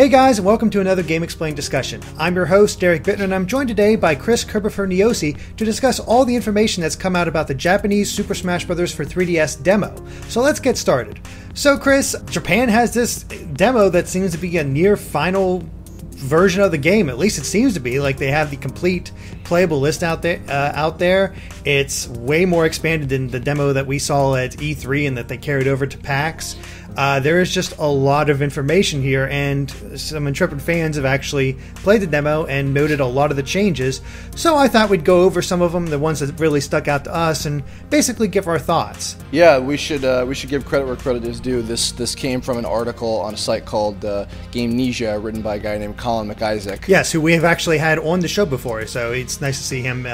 Hey guys, and welcome to another GameXplain discussion. I'm your host, Derek Bittner, and I'm joined today by Chris Kerberfer-Niosi to discuss all the information that's come out about the Japanese Super Smash Bros. For 3DS demo. So let's get started. So Chris, Japan has this demo that seems to be a near final version of the game. At least it seems to be. Like, they have the complete playable list out there. It's way more expanded than the demo that we saw at E3 and that they carried over to PAX. There is just a lot of information here, and some intrepid fans have actually played the demo and noted a lot of the changes. So I thought we'd go over some of them, the ones that really stuck out to us, and basically give our thoughts. Yeah, we should give credit where credit is due. This came from an article on a site called Gamenesia, written by a guy named Colin McIsaac. Yes, who we have actually had on the show before, so it's nice to see him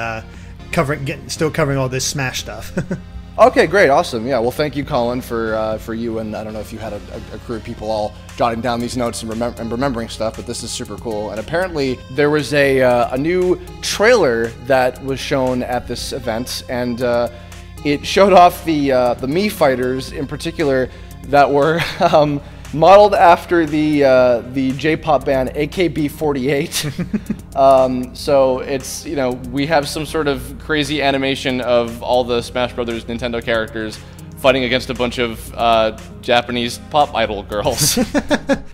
still covering all this Smash stuff. Okay, great, awesome. Yeah, well, thank you, Colin, for you, and I don't know if you had a crew of people all jotting down these notes and remembering stuff, but this is super cool. And apparently there was a new trailer that was shown at this event, and it showed off the Mii fighters in particular that were modeled after the J-pop band AKB48. So it's, we have some sort of crazy animation of all the Smash Brothers Nintendo characters fighting against a bunch of Japanese pop idol girls.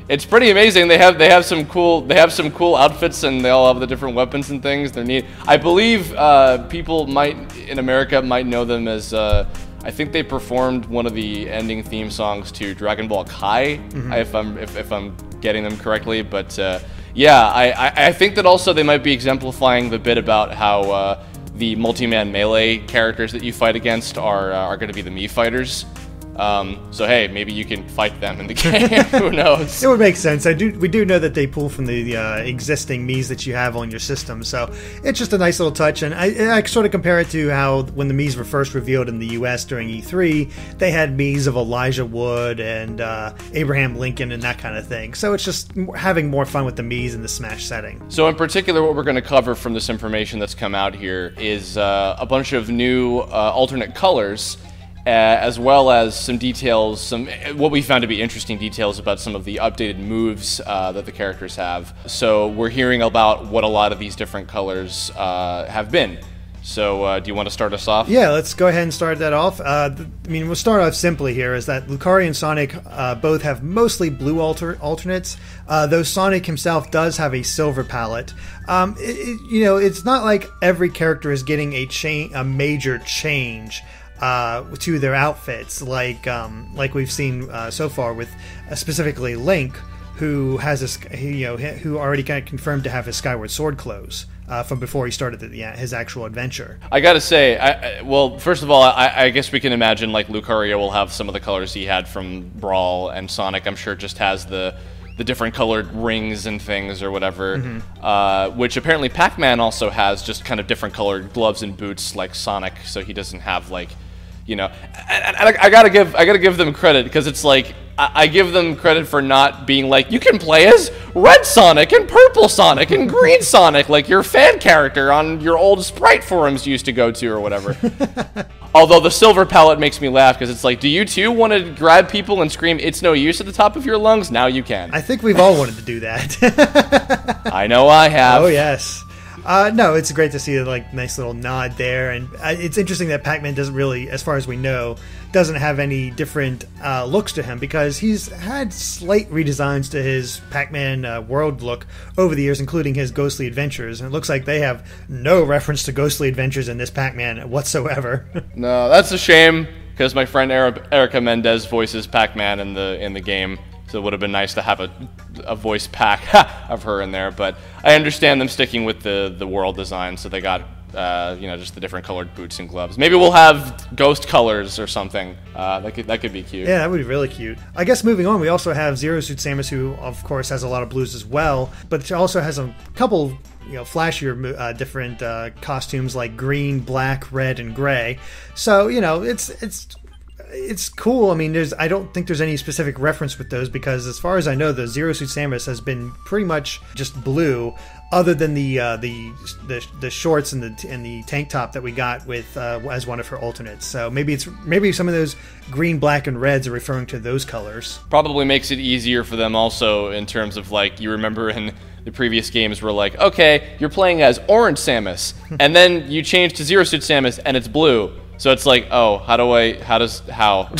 It's pretty amazing. They have some cool outfits, and they all have the different weapons and things. They're neat. I believe people in America might know them as I think they performed one of the ending theme songs to Dragon Ball Kai, if I'm getting them correctly. But yeah, I think that also they might be exemplifying the bit about how the multi-man melee characters that you fight against are going to be the Mii fighters. So hey, maybe you can fight them in the game. Who knows? It would make sense. We do know that they pull from the existing Miis that you have on your system, so it's just a nice little touch. And I sort of compare it to how when the Miis were first revealed in the US during E3, they had Miis of Elijah Wood and Abraham Lincoln and that kind of thing. So it's just having more fun with the Miis in the Smash setting. So in particular, what we're going to cover from this information that's come out here is a bunch of new alternate colors, as well as some details, what we found to be interesting details about some of the updated moves that the characters have. So we're hearing about what a lot of these different colors have been. So do you want to start us off? Yeah, let's go ahead and start that off. We'll start off simply here, is that Lucario and Sonic both have mostly blue alternates, though Sonic himself does have a silver palette. It's not like every character is getting a major change to their outfits, like we've seen so far with specifically Link, who has who already kind of confirmed to have his Skyward Sword clothes from before he started his actual adventure. I gotta say, well, first of all, I guess we can imagine like Lucario will have some of the colors he had from Brawl, and Sonic, I'm sure, just has the different colored rings and things or whatever, which apparently Pac-Man also has just kind of different colored gloves and boots like Sonic, so he doesn't have like, and I gotta give them credit, because it's like I give them credit for not being like, you can play as Red Sonic and Purple Sonic and Green Sonic, like your fan character on your old Sprite forums you used to go to or whatever. Although the silver palette makes me laugh, because it's like, do you too want to grab people and scream "It's no use" at the top of your lungs? Now you can. I think we've all wanted to do that. I know I have. Oh yes. No, it's great to see a nice little nod there, and it's interesting that Pac-Man doesn't really, as far as we know, doesn't have any different looks to him, because he's had slight redesigns to his Pac-Man world look over the years, including his Ghostly Adventures, and it looks like they have no reference to Ghostly Adventures in this Pac-Man whatsoever. No, that's a shame, because my friend Erica Mendez voices Pac-Man in the game. So it would have been nice to have a voice pack of her in there, but I understand them sticking with the world design, so they got just the different colored boots and gloves. Maybe we'll have ghost colors or something. That could be cute. Yeah, that would be really cute. I guess moving on, we also have Zero Suit Samus, who of course has a lot of blues as well, but she also has a couple flashier different costumes like green, black, red, and gray. So it's it's cool. I mean, I don't think there's any specific reference with those because, as far as I know, the Zero Suit Samus has been pretty much just blue, other than the shorts and the tank top that we got with as one of her alternates. So maybe some of those green, black, and reds are referring to those colors. Probably makes it easier for them also in terms of, like, you remember in the previous games were like, okay, you're playing as orange Samus, and then you change to Zero Suit Samus and it's blue. So it's like, oh, how?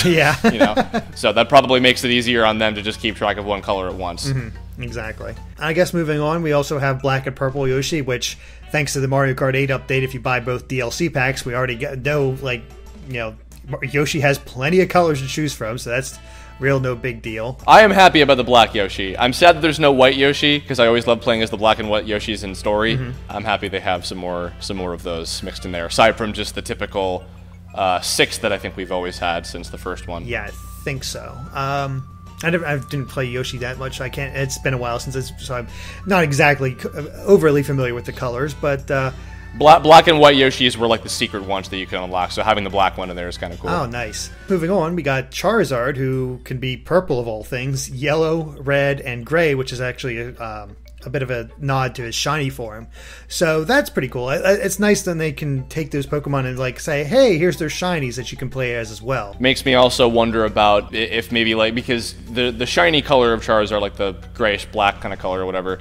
Yeah. You know? So that probably makes it easier on them to just keep track of one color at once. Mm-hmm. Exactly. I guess moving on, we also have black and purple Yoshi, which, thanks to the Mario Kart 8 update, if you buy both DLC packs, we already know, like, you know, Yoshi has plenty of colors to choose from, so that's no big deal. I am happy about the black Yoshi. I'm sad that there's no white Yoshi, because I always love playing as the black and white Yoshis in story. I'm happy they have some more of those mixed in there, aside from just the typical 6 that I think we've always had since the first one. Yeah, I think so. I didn't play Yoshi that much. It's been a while so I'm not exactly overly familiar with the colors, but Black and white Yoshis were like the secret ones that you can unlock, so having the black one in there is kind of cool. Oh, nice. Moving on, we got Charizard, who can be purple of all things, yellow, red, and gray, which is actually a bit of a nod to his shiny form. So that's pretty cool. It's nice that they can take those Pokemon and, like, say, hey, here's their shinies that you can play as well. Makes me also wonder about if maybe, like, because the shiny color of Charizard, like the grayish black kind of color or whatever,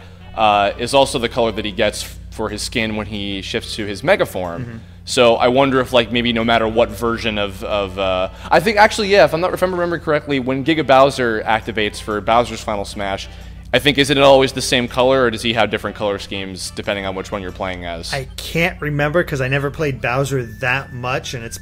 is also the color that he gets for his skin when he shifts to his Mega form. So I wonder if, like, maybe no matter what version of I think actually, yeah, if I'm remembering correctly, when Giga Bowser activates for Bowser's Final Smash, I think, is it always the same color, or does he have different color schemes depending on which one you're playing as? I can't remember because I never played Bowser that much, and it's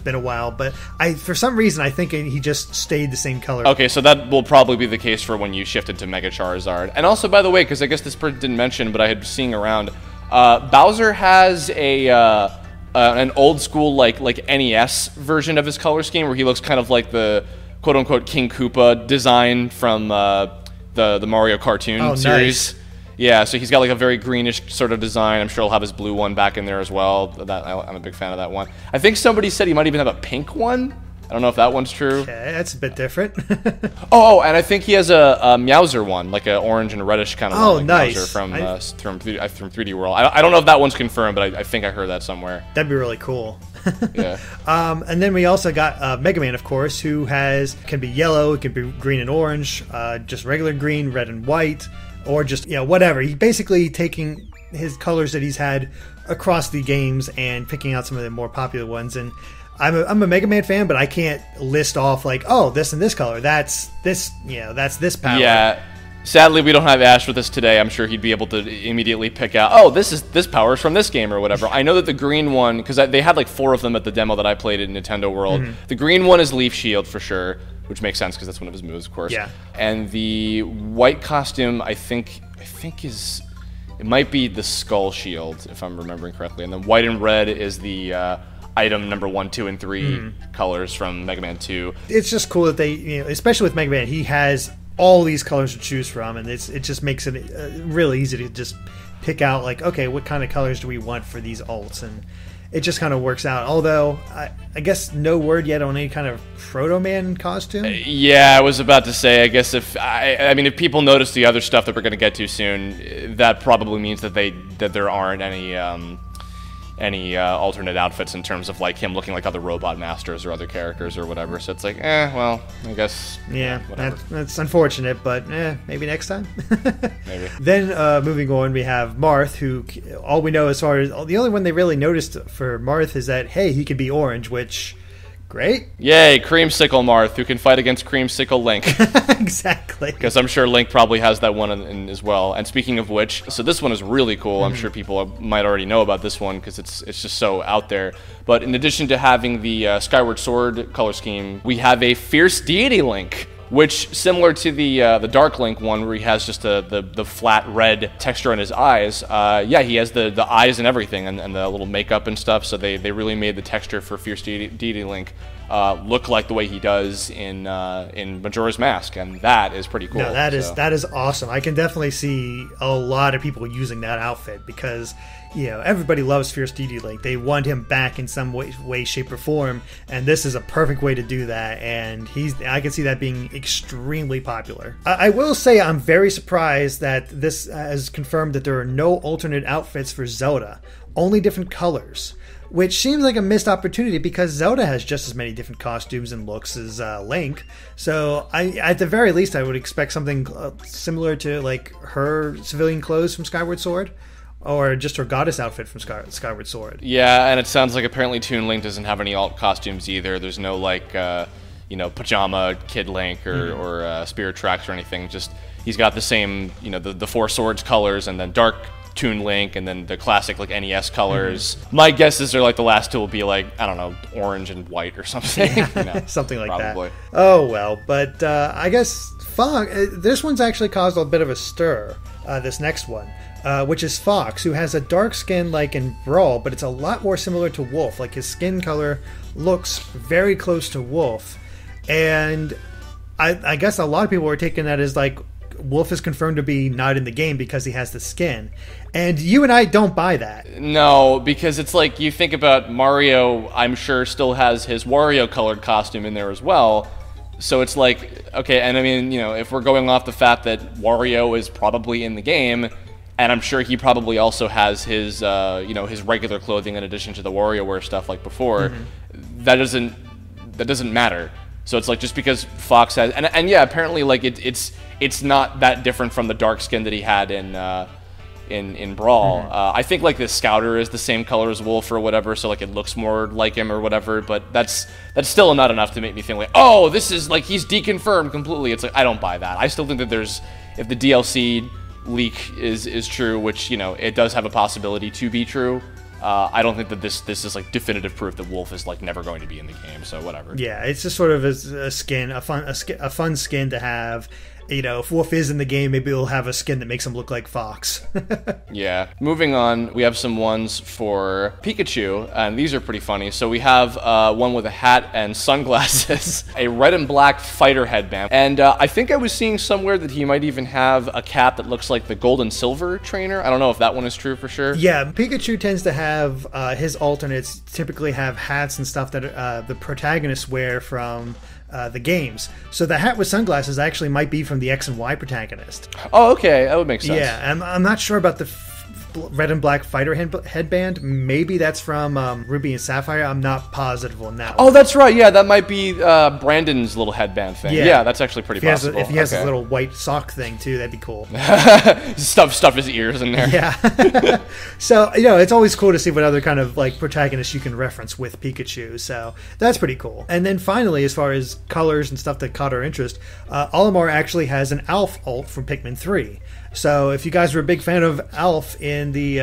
been a while, but for some reason I think he just stayed the same color. Okay, so that will probably be the case for when you shifted to Mega Charizard. And also, by the way, because I guess this person didn't mention, but I had seen around, Bowser has an old school like NES version of his color scheme where he looks kind of like the quote unquote King Koopa design from the Mario cartoon series. Nice. Yeah, so he's got like a very greenish sort of design. I'm sure he'll have his blue one back in there as well. I'm a big fan of that one. I think somebody said he might even have a pink one. I don't know if that one's true. Okay, that's a bit different. and I think he has a Meowser one, like an orange and reddish kind of one. Like nice. Meowser from 3D World. I don't know if that one's confirmed, but I think I heard that somewhere. That'd be really cool. Yeah. And then we also got Mega Man, of course, who can be yellow, it can be green and orange, just regular green, red and white, or just, whatever. He's basically taking his colors that he's had across the games and picking out some of the more popular ones. And I'm a Mega Man fan, but I can't list off like, oh, this and this color, that's this, that's this power. Yeah. Sadly, we don't have Ash with us today. I'm sure he'd be able to immediately pick out, oh, this power is from this game or whatever. I know that the green one, because they had like 4 of them at the demo that I played in Nintendo World. The green one is Leaf Shield for sure, which makes sense because that's one of his moves, of course. Yeah. And the white costume, I think it might be the Skull Shield, if I'm remembering correctly. And then white and red is the item number 1, 2, and 3 colors from Mega Man 2. It's just cool that they, especially with Mega Man, he has all these colors to choose from, and it just makes it really easy to just pick out, like, okay, what kind of colors do we want for these alts, and it just kind of works out. Although, I guess no word yet on any kind of Proto Man costume? Yeah, I was about to say, I guess if people notice the other stuff that we're going to get to soon, that probably means that there aren't any alternate outfits in terms of like him looking like other Robot Masters or other characters or whatever. So it's like, well, I guess. Yeah, that's unfortunate, but maybe next time. Maybe. Then moving on, we have Marth, who all we know as far as the only one they really noticed for Marth is that, hey, he could be orange, which. Great. Yay, Creamsicle Marth, who can fight against Creamsicle Link. Exactly. Because I'm sure Link probably has that one in as well. And speaking of which, so this one is really cool. I'm sure people might already know about this one because it's just so out there. But in addition to having the Skyward Sword color scheme, we have a Fierce Deity Link, which, similar to the Dark Link one, where he has just the flat red texture on his eyes, he has the eyes and everything, and the little makeup and stuff, so they really made the texture for Fierce Deity Link look like the way he does in Majora's Mask, and that is pretty cool. No, that is awesome. I can definitely see a lot of people using that outfit because, everybody loves Fierce DD Link. They want him back in some way, shape, or form, and this is a perfect way to do that, and I can see that being extremely popular. I will say I'm very surprised that this has confirmed that there are no alternate outfits for Zelda, only different colors, which seems like a missed opportunity because Zelda has just as many different costumes and looks as Link. So at the very least, I would expect something similar to like her civilian clothes from Skyward Sword, or just her goddess outfit from Skyward Sword. Yeah, and it sounds like apparently Toon Link doesn't have any alt costumes either. There's no like pajama Kid Link or Spirit Tracks or anything. Just he's got the same the Four Swords colors, and then dark Toon Link, and then the classic like NES colors. My guess is they're like the last two will be like, I don't know, orange and white or something. Something like probably. that. Oh well, but I guess this one's actually caused a bit of a stir. This next one, which is Fox, who has a dark skin like in Brawl, but it's a lot more similar to Wolf. Like his skin color looks very close to Wolf, and I guess a lot of people are taking that as like Wolf is confirmed to be not in the game because he has the skin. And you and I don't buy that. No, because it's like you think about Mario, I'm sure still has his Wario colored costume in there as well. So it's like, okay, and I mean, if we're going off the fact that Wario is probably in the game, and I'm sure he probably also has his his regular clothing in addition to the WarioWare stuff like before, that doesn't matter. So it's like just because Fox has and yeah, apparently like it's not that different from the dark skin that he had in Brawl. I think like the Scouter is the same color as Wolf or whatever, so like it looks more like him or whatever. But that's still not enough to make me think like, oh, this is like he's deconfirmed completely. It's like I don't buy that. I still think that if the DLC leak is true, which it does have a possibility to be true. I don't think that this is like definitive proof that Wolf is like never going to be in the game. So whatever. Yeah, it's just sort of a skin, a fun skin to have. If Wolf is in the game, maybe he'll have a skin that makes him look like Fox. Yeah. Moving on, we have some ones for Pikachu, and these are pretty funny. So we have one with a hat and sunglasses, a red and black fighter headband, and I think I was seeing somewhere that he might even have a cap that looks like the gold and silver trainer. I don't know if that one is true for sure. Yeah, Pikachu tends to have his alternates typically have hats and stuff that the protagonists wear from the games. So the hat with sunglasses actually might be from the X and Y protagonist. Oh, okay, that would make sense. Yeah, I'm not sure about the red and black fighter headband. Maybe that's from Ruby and Sapphire. I'm not positive on that one. Oh, that's right. Yeah, that might be Brandon's little headband thing. Yeah, that's actually pretty possible. If he has a little white sock thing too, that'd be cool. Stuff his ears in there. Yeah. So it's always cool to see what other kind of like protagonists you can reference with Pikachu. So that's pretty cool. And then finally, as far as colors and stuff that caught our interest, Olimar actually has an Alf alt from Pikmin 3. So if you guys were a big fan of Alf in the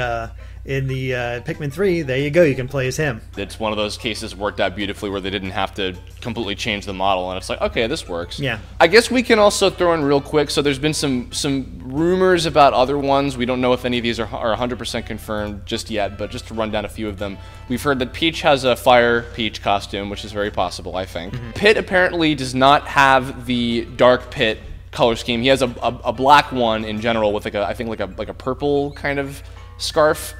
Pikmin 3, there you go. You can play as him. It's one of those cases worked out beautifully where they didn't have to completely change the model, and it's like, okay, this works. Yeah. I guess we can also throw in real quick. So there's been some rumors about other ones. We don't know if any of these are 100% confirmed just yet, but just to run down a few of them, we've heard that Peach has a Fire Peach costume, which is very possible, I think. Pit apparently does not have the Dark Pit color scheme. He has a black one in general with I think like a purple kind of scarf,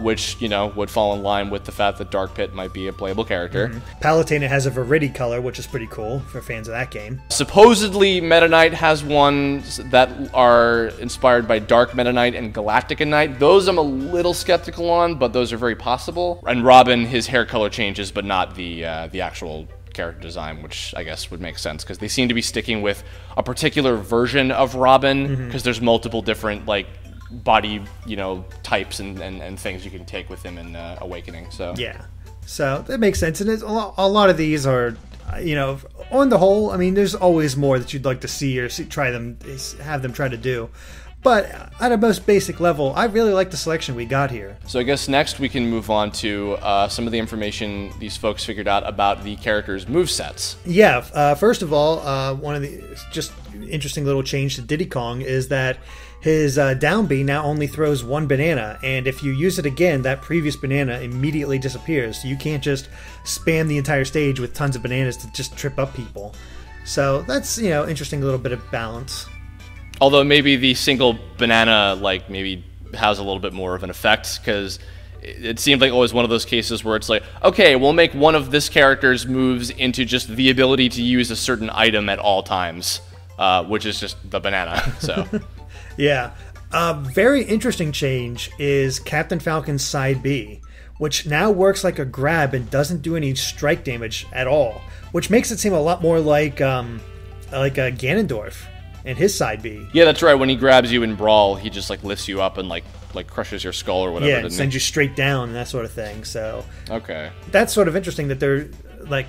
which would fall in line with the fact that Dark Pit might be a playable character. Palutena has a Viridi color, which is pretty cool for fans of that game. Supposedly Meta Knight has ones that are inspired by Dark Meta Knight and Galactica Knight. Those I'm a little skeptical on, but those are very possible. And Robin, his hair color changes, but not the actual character design, which I guess would make sense because they seem to be sticking with a particular version of Robin because there's multiple different like body types and things you can take with him in Awakening. So yeah, so that makes sense. And a lot of these are on the whole, I mean, there's always more that you'd like to see or have them try to do. But at a most basic level, I really like the selection we got here. So I guess next we can move on to some of the information these folks figured out about the characters' movesets. Yeah, first of all, one of the just interesting little change to Diddy Kong is that his down B now only throws one banana, and if you use it again, that previous banana immediately disappears. So you can't just spam the entire stage with tons of bananas to just trip up people. So that's, interesting little bit of balance. Although maybe the single banana, maybe has a little bit more of an effect, because it seemed like always one of those cases where it's like, okay, we'll make one of this character's moves into just the ability to use a certain item at all times, which is just the banana. So, yeah. Very interesting change is Captain Falcon's side B, which now works like a grab and doesn't do any strike damage at all, which makes it seem a lot more like a Ganondorf and his side B. Yeah, that's right. When he grabs you in Brawl, he just lifts you up and like crushes your skull or whatever. Yeah, sends you straight down and that sort of thing. So okay, that's sort of interesting that they're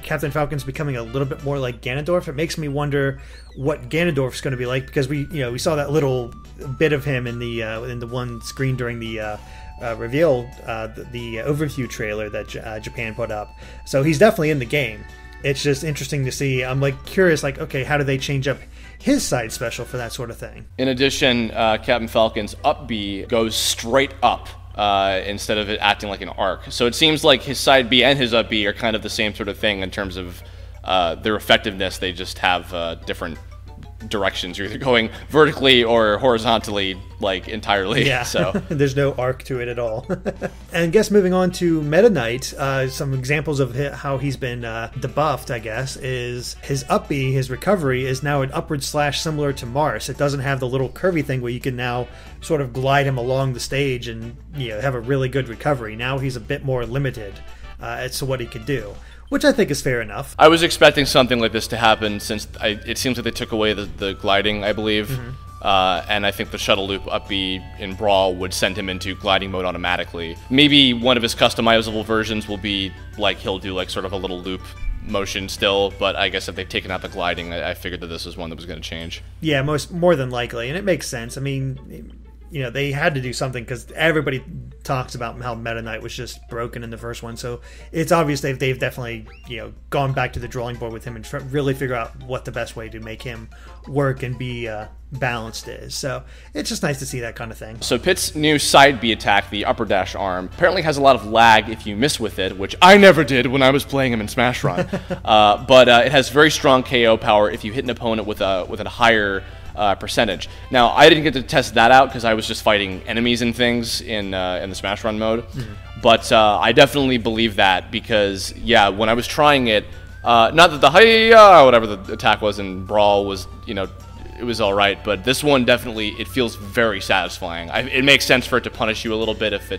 Captain Falcon's becoming a little bit more like Ganondorf. It makes me wonder what Ganondorf's going to be like, because we saw that little bit of him in the one screen during the reveal, the overview trailer that Japan put up. So he's definitely in the game. It's just interesting to see. I'm curious, okay, how do they change up his side special for that sort of thing? In addition, Captain Falcon's up B goes straight up instead of it acting like an arc. So it seems like his side B and his up B are kind of the same sort of thing in terms of their effectiveness. They just have different directions. You're either going vertically or horizontally, entirely. Yeah, so there's no arc to it at all. And I guess moving on to Meta Knight, some examples of how he's been debuffed, I guess, is his up B, his recovery, is now an upward slash similar to Marth. It doesn't have the little curvy thing where you can now sort of glide him along the stage and have a really good recovery. Now he's a bit more limited as to what he could do, which I think is fair enough. I was expecting something like this to happen, since it seems like they took away the gliding, I believe. Mm-hmm. And I think the shuttle loop up B in Brawl would send him into gliding mode automatically. Maybe one of his customizable versions will be he'll do sort of a little loop motion still, but I guess if they've taken out the gliding, I figured that this was one that was going to change. Yeah, more than likely, and it makes sense. I mean, they had to do something because everybody talks about how Meta Knight was just broken in the first one. So it's obvious they've definitely, gone back to the drawing board with him and really figure out what the best way to make him work and be balanced is. So it's just nice to see that kind of thing. So Pit's new side B attack, the upper dash arm, apparently has a lot of lag if you miss with it, which I never did when I was playing him in Smash Run. But it has very strong KO power if you hit an opponent with a higher percentage. Now, I didn't get to test that out because I was just fighting enemies and things in the Smash Run mode. Mm-hmm. But I definitely believe that because, yeah, when I was trying it, not that the hi-ya, whatever the attack was in Brawl was, it was all right, but this one definitely, it feels very satisfying. It makes sense for it to punish you a little bit if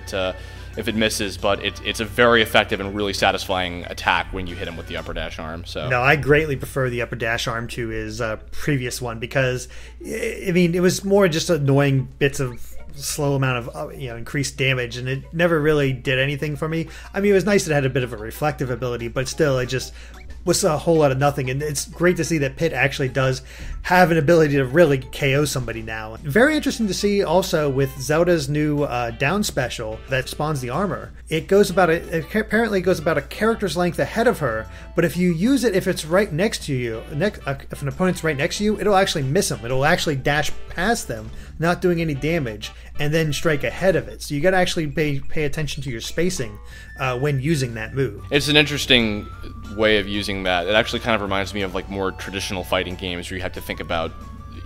it misses, but it's a very effective and really satisfying attack when you hit him with the upper dash arm. So no, I greatly prefer the upper dash arm to his previous one because, I mean, it was more just annoying bits of slow amount of increased damage, and it never really did anything for me. I mean, it was nice that it had a bit of a reflective ability, but still, it just was a whole lot of nothing, and it's great to see that Pit actually does have an ability to really KO somebody now. Very interesting to see also with Zelda's new down special that spawns the armor. It apparently goes about a character's length ahead of her, but if you use it, if it's right next to you, if an opponent's right next to you, it'll actually miss them. It'll actually dash past them, not doing any damage, and then strike ahead of it. So you got to actually pay attention to your spacing when using that move. It's an interesting way of using that. It actually kind of reminds me of more traditional fighting games where you have to think about,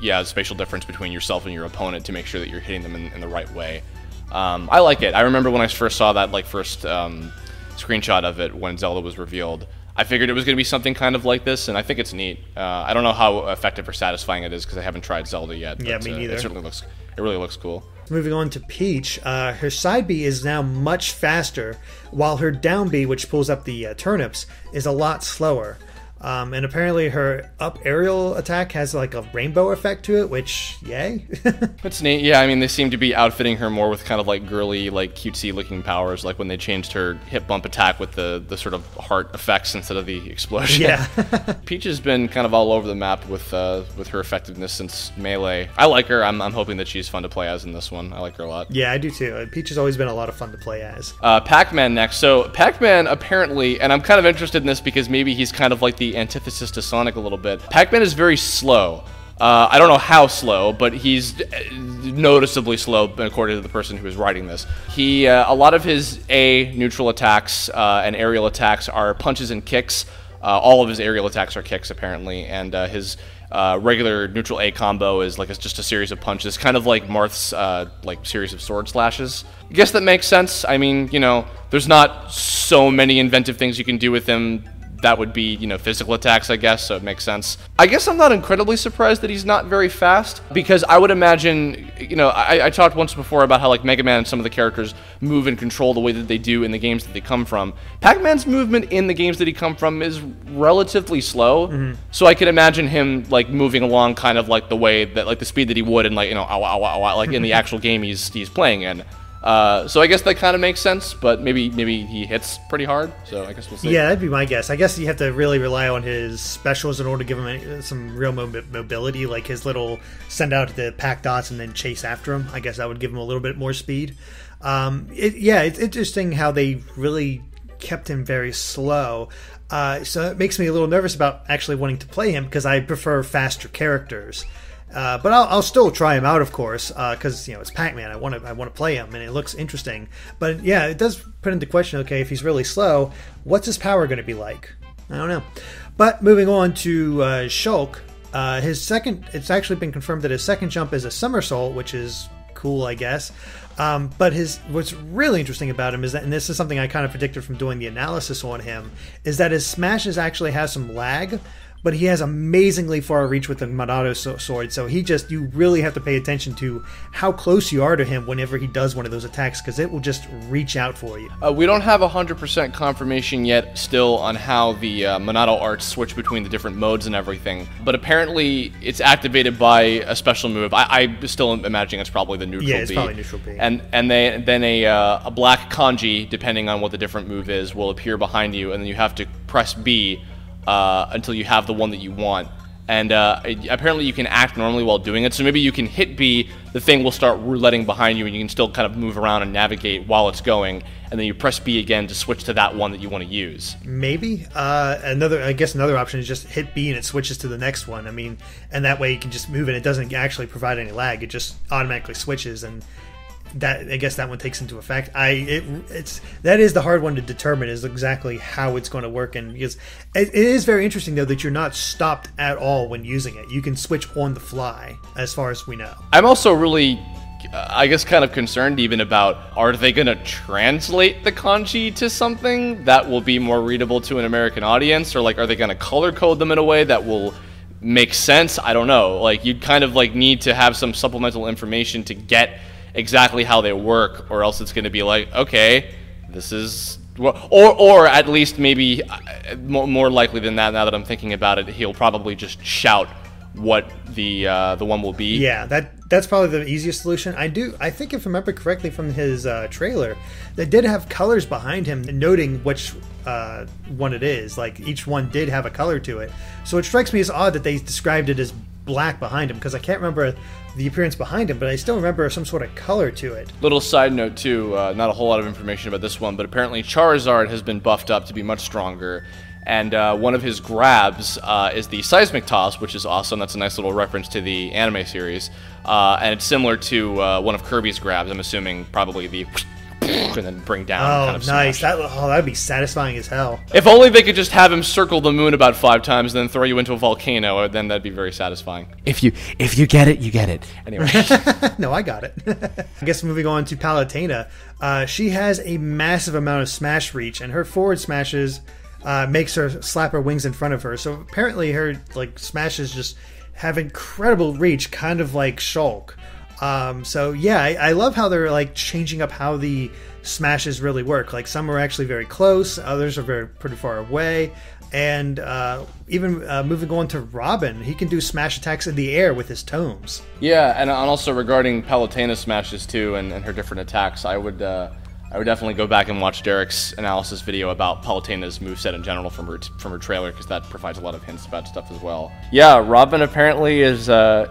the spatial difference between yourself and your opponent to make sure that you're hitting them in the right way. I like it. I remember when I first saw that first screenshot of it when Zelda was revealed, I figured it was going to be something kind of like this, and I think it's neat. I don't know how effective or satisfying it is because I haven't tried Zelda yet. Yeah, but, me neither. It really looks cool. Moving on to Peach, her side B is now much faster, while her down B, which pulls up the turnips, is a lot slower. And apparently her up aerial attack has a rainbow effect to it, which, yay. That's neat. Yeah, I mean, they seem to be outfitting her more with kind of girly, cutesy looking powers, like when they changed her hip bump attack with the sort of heart effects instead of the explosion. Yeah. Peach has been kind of all over the map with her effectiveness since Melee. I like her. I'm hoping that she's fun to play as in this one. I like her a lot. Yeah, I do too. Peach has always been a lot of fun to play as. Pac-Man next. So Pac-Man apparently, and I'm kind of interested in this because maybe he's kind of like the antithesis to Sonic a little bit. Pac-Man is very slow, I don't know how slow, but he's noticeably slow according to the person who is writing this. A lot of his A neutral attacks and aerial attacks are punches and kicks. All of his aerial attacks are kicks apparently, and his regular neutral A combo is like just a series of punches, kind of like Marth's like series of sword slashes. I guess that makes sense. I mean, you know, there's not so many inventive things you can do with him. That would be, you know, physical attacks, I guess, so it makes sense. I guess I'm not incredibly surprised that he's not very fast, because I would imagine, you know, I talked once before about how, like, Mega Man and some of the characters move and control the way that they do in the games that they come from. Pac-Man's movement in the games that he come from is relatively slow, so I could imagine him, like, moving along kind of like the way that, like, the speed that he would in, like, you know, like in the actual game he's playing in. So I guess that kind of makes sense, but maybe he hits pretty hard, so I guess we'll see. Yeah, that'd be my guess. I guess you have to really rely on his specials in order to give him some real mobility, like his little send out the pack dots and then chase after him. I guess that would give him a little bit more speed. It's interesting how they really kept him very slow. So it makes me a little nervous about actually wanting to play him, because I prefer faster characters. But I'll still try him out, of course, because, you know, it's Pac-Man. I want to play him, and it looks interesting. But yeah, it does put into question. Okay, if he's really slow, what's his power going to be like? I don't know. But moving on to Shulk, it's actually been confirmed that his second jump is a somersault, which is cool, I guess. But what's really interesting about him is that, and this is something I kind of predicted from doing the analysis on him, is that his smashes actually has some lag. But he has amazingly far reach with the Monado sword, so you really have to pay attention to how close you are to him whenever he does one of those attacks, because it will just reach out for you. We don't have 100% confirmation yet still on how the Monado arts switch between the different modes and everything, but apparently it's activated by a special move. I still am imagining it's probably the neutral B. Yeah, it's probably neutral B. And then a black kanji, depending on what the different move is, will appear behind you, and then you have to press B until you have the one that you want. And apparently you can act normally while doing it, so maybe you can hit B, the thing will start rouletting behind you, and you can still kind of move around and navigate while it's going, and then you press B again to switch to that one that you want to use. Maybe. Another option is just hit B and it switches to the next one. I mean, and that way you can just move and it doesn't actually provide any lag, it just automatically switches, and I guess that one takes into effect. That is the hard one to determine, is exactly how it's going to work, and because it is very interesting though that you're not stopped at all when using it. You can switch on the fly, as far as we know. I'm also really, I guess, kind of concerned even about, are they going to translate the kanji to something that will be more readable to an American audience, or like, are they going to color code them in a way that will make sense? I don't know. Like, you'd kind of like need to have some supplemental information to get exactly how they work, or else it's going to be like, okay, this is, or at least maybe more likely than that, now that I'm thinking about it, he'll probably just shout what the one will be. Yeah, that's probably the easiest solution. I think if I remember correctly from his trailer, they did have colors behind him noting which one it is. Like, each one did have a color to it. So it strikes me as odd that they described it as black behind him, because I can't remember the appearance behind him, but I still remember some sort of color to it. Little side note too, not a whole lot of information about this one, but apparently Charizard has been buffed up to be much stronger, and one of his grabs is the Seismic Toss, which is awesome. That's a nice little reference to the anime series, and it's similar to one of Kirby's grabs, I'm assuming probably the and then bring down. Oh, kind of nice. smash. That'd be satisfying as hell. If only they could just have him circle the moon about 5 times and then throw you into a volcano, then that'd be very satisfying. If you get it, you get it. Anyway. No, I got it. I guess moving on to Palutena, she has a massive amount of smash reach, and her forward smashes makes her slap her wings in front of her. So apparently her smashes just have incredible reach, kind of like Shulk. So yeah, I love how they're changing up how the smashes really work. Like, some are actually very close, others are pretty far away, and even moving on to Robin, he can do smash attacks in the air with his tomes. Yeah, and also regarding Palutena's smashes too, and her different attacks, I would definitely go back and watch Derek's analysis video about Palutena's moveset in general from her trailer, because that provides a lot of hints about stuff as well. Yeah, Robin apparently is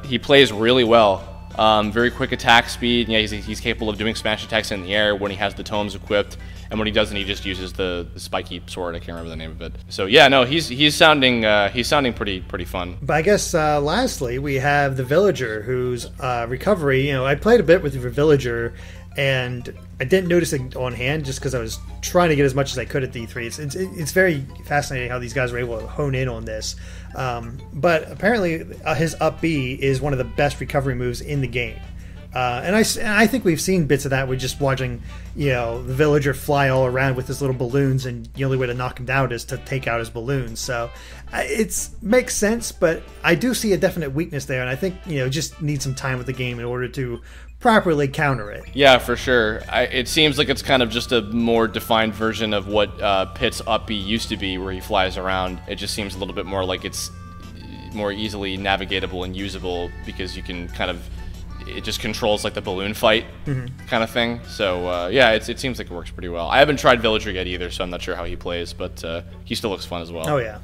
he plays really well. Very quick attack speed. Yeah, he's capable of doing smash attacks in the air when he has the tomes equipped, and when he doesn't, he just uses the spiky sword. I can't remember the name of it. So yeah, no, he's sounding pretty fun. But I guess lastly we have the villager, whose recovery. I played a bit with the villager, and I didn't notice it on hand just because I was trying to get as much as I could at D3. It's very fascinating how these guys were able to hone in on this. But apparently his up B is one of the best recovery moves in the game. And I think we've seen bits of that with just watching, the villager fly all around with his little balloons, and the only way to knock him down is to take out his balloons. So it makes sense, but I do see a definite weakness there, and I think, just need some time with the game in order to properly counter it. Yeah, for sure. It seems like it's kind of just a more defined version of what Pit's up B used to be, where he flies around. It just seems a little bit more like it's more easily navigatable and usable, because you can kind of, it just controls like the balloon fight kind of thing. So yeah, it seems like it works pretty well. I haven't tried Villager yet either, so I'm not sure how he plays, but he still looks fun as well. Oh yeah.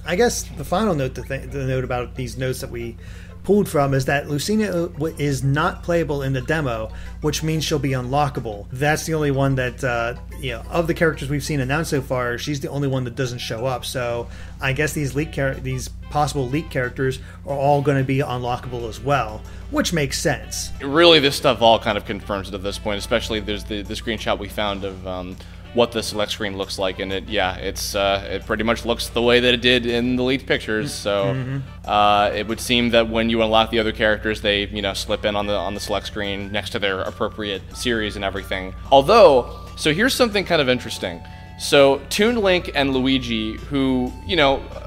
I guess the final note the note about these notes that we pulled from is that Lucena is not playable in the demo, which means she'll be unlockable. That's the only one that of the characters we've seen announced so far, she's the only one that doesn't show up. So I guess these possible leak characters are all going to be unlockable as well, which makes sense. Really, this stuff all kind of confirms it at this point, especially there's the screenshot we found of what the select screen looks like, and it pretty much looks the way that it did in the leaked pictures. So it would seem that when you unlock the other characters, they slip in on the select screen next to their appropriate series and everything. Although, so here's something kind of interesting. So Toon Link and Luigi, who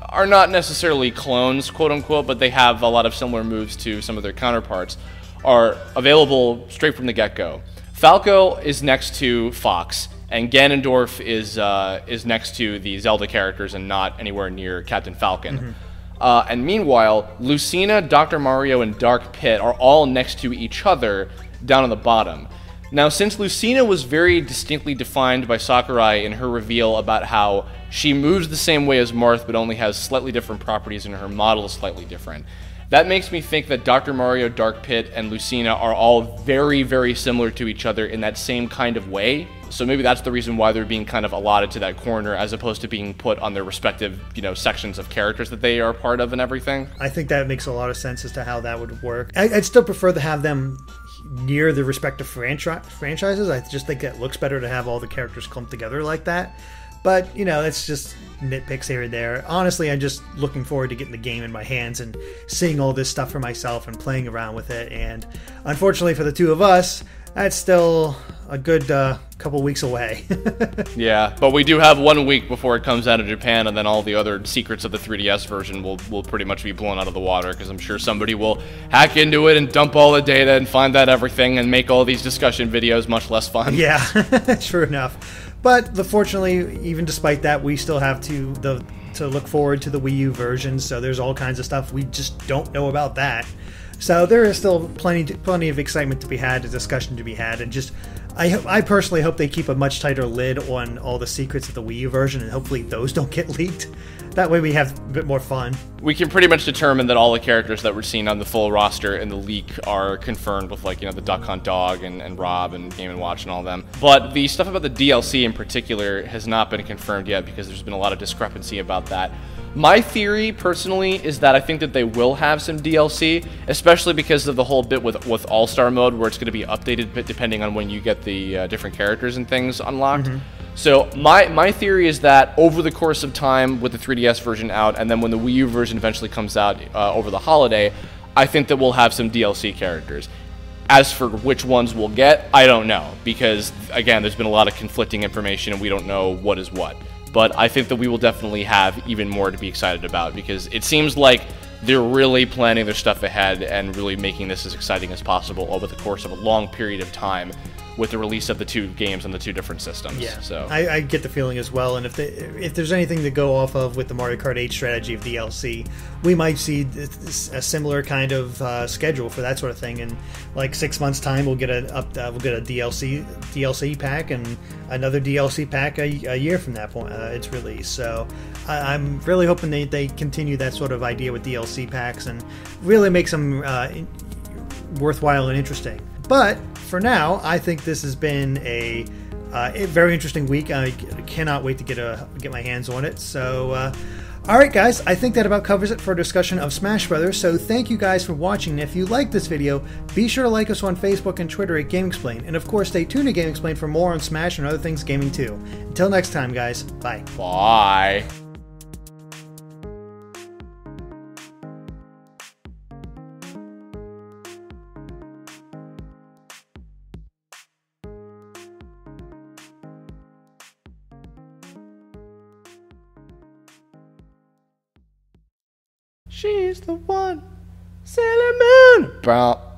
are not necessarily clones, quote unquote, but they have a lot of similar moves to some of their counterparts, are available straight from the get-go. Falco is next to Fox, and Ganondorf is next to the Zelda characters and not anywhere near Captain Falcon. And meanwhile, Lucena, Dr. Mario, and Dark Pit are all next to each other down on the bottom. Now, since Lucena was very distinctly defined by Sakurai in her reveal about how she moves the same way as Marth but only has slightly different properties and her model is slightly different, that makes me think that Dr. Mario, Dark Pit, and Lucena are all very, very similar to each other in that same kind of way. So maybe that's the reason why they're being kind of allotted to that corner as opposed to being put on their respective, sections of characters that they are part of and everything. I think that makes a lot of sense as to how that would work. I'd still prefer to have them near the respective franchises. I just think it looks better to have all the characters clumped together like that. But, it's just nitpicks here and there. Honestly, I'm just looking forward to getting the game in my hands and seeing all this stuff for myself and playing around with it. And unfortunately for the two of us, that's still a good couple weeks away. Yeah, but we do have 1 week before it comes out of Japan, and then all the other secrets of the 3DS version will pretty much be blown out of the water, because I'm sure somebody will hack into it and dump all the data and find out everything and make all these discussion videos much less fun. Yeah, true enough. But fortunately, even despite that, we still have to look forward to the Wii U version, so there's all kinds of stuff we just don't know about that. So there is still plenty of excitement to be had, a discussion to be had, and just I personally hope they keep a much tighter lid on all the secrets of the Wii U version, and hopefully those don't get leaked. That way we have a bit more fun. We can pretty much determine that all the characters that we're seeing on the full roster in the leak are confirmed with, the Duck Hunt Dog and Rob and Game & Watch and all of them. But the stuff about the DLC in particular has not been confirmed yet, because there's been a lot of discrepancy about that. My theory, personally, is that I think that they will have some DLC, especially because of the whole bit with All-Star Mode, where it's going to be updated depending on when you get the different characters and things unlocked. So my theory is that over the course of time, with the 3DS version out, and then when the Wii U version eventually comes out over the holiday, I think that we'll have some DLC characters. As for which ones we'll get, I don't know, because, again, there's been a lot of conflicting information and we don't know what is what. But I think that we will definitely have even more to be excited about, because it seems like they're really planning their stuff ahead and really making this as exciting as possible over the course of a long period of time with the release of the two games on the two different systems. Yeah, so I get the feeling as well, and if there's anything to go off of with the Mario Kart 8 strategy of DLC, we might see a similar kind of schedule for that sort of thing. In like 6 months' time, we'll get a DLC pack and another DLC pack a year from that point its release. So I'm really hoping they continue that sort of idea with DLC packs and really make some worthwhile and interesting. But for now, I think this has been a very interesting week. I cannot wait to get my hands on it. So, all right, guys, I think that about covers it for a discussion of Smash Brothers. So thank you guys for watching. And if you like this video, be sure to like us on Facebook and Twitter at GameXplain. And of course, stay tuned to GameXplain for more on Smash and other things gaming too. Until next time, guys, bye. Bye. She's the one, Sailor Moon. Bro.